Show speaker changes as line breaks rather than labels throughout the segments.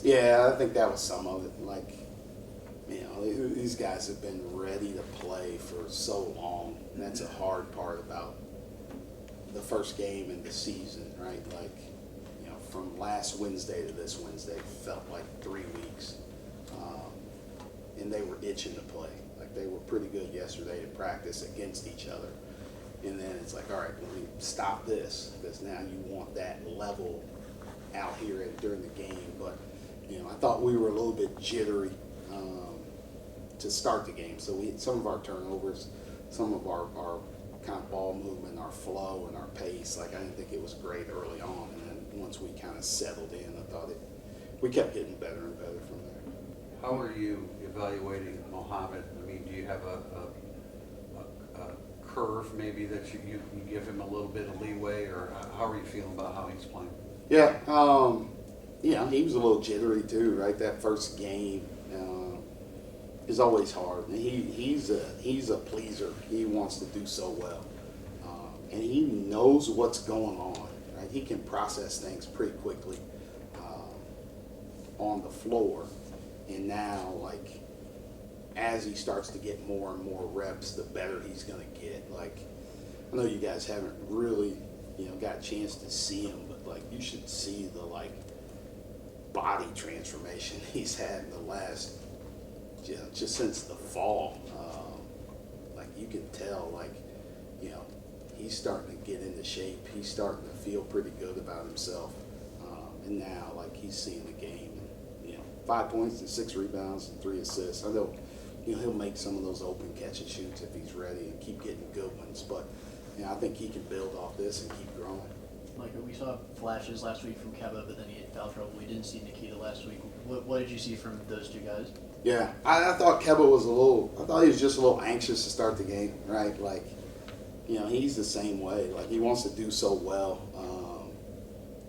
Yeah, I think that was some of it. Like, these guys have been ready to play for so long, and that's a hard part about the first game in the season, right? Like, from last Wednesday to this Wednesday felt like 3 weeks, and they were itching to play. Like, they were pretty good yesterday to practice against each other, and then it's like, all right, let me stop this, because now you want that level out here during the game. But I thought we were a little bit jittery to start the game. So some of our turnovers, some of our kind of ball movement, our flow and our pace, like I didn't think it was great early on. And then once we kind of settled in, I thought we kept getting better and better from there.
How are you evaluating Mohammed? I mean, do you have a curve maybe that you give him a little bit of leeway, or how are you feeling about how he's playing?
Yeah, he was a little jittery too, right? That first game is always hard. And he's a pleaser. He wants to do so well, and he knows what's going on. Right? He can process things pretty quickly on the floor, and now like as he starts to get more and more reps, the better he's going to get. Like, I know you guys haven't really got a chance to see him, but like you should see the like body transformation he's had in the last just since the fall. Like you can tell, like he's starting to get into shape. He's starting to feel pretty good about himself, and now like he's seeing the game. And, 5 points and 6 rebounds and 3 assists. I know he'll make some of those open catch and shoots if he's ready and keep getting good ones. But I think he can build off this and keep growing.
Micah, we saw flashes last week from Kebba, but then he had foul trouble. We didn't see Nikita last week. What did you see from those two guys?
Yeah, I thought Kebba was he was just a little anxious to start the game, right? Like, he's the same way. Like, he wants to do so well.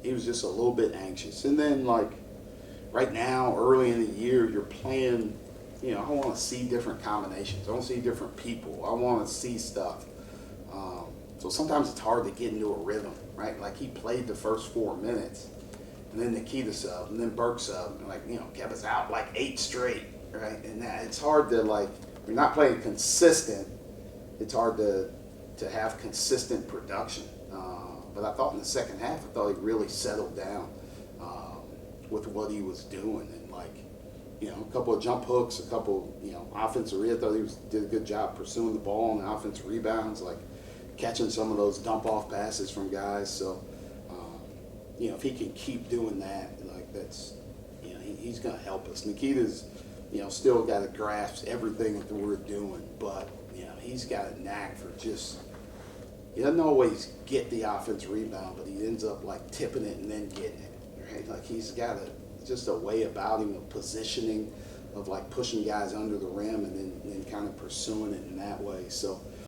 He was just a little bit anxious. And then, like, right now, early in the year, you're playing, I want to see different combinations. I want to see different people. I want to see stuff. So sometimes it's hard to get into a rhythm, right? Like, he played the first 4 minutes, and then Nikita sub, and then Burke sub, and like, Kebba's out like 8 straight, right? And it's hard to, like, you're not playing consistent. It's hard to have consistent production. But I thought in the second half, I thought he really settled down with what he was doing, and like, a couple of jump hooks, a couple, offensive. I thought he did a good job pursuing the ball and offensive rebounds, like catching some of those dump off passes from guys. So, if he can keep doing that, like that's, he's going to help us. Nikita's, still got to grasp everything that we're doing, but he's got a knack for just. He doesn't always get the offensive rebound, but he ends up like tipping it and then getting it. Right? Like he's got just a way about him of positioning, of like pushing guys under the rim and then kind of pursuing it in that way. So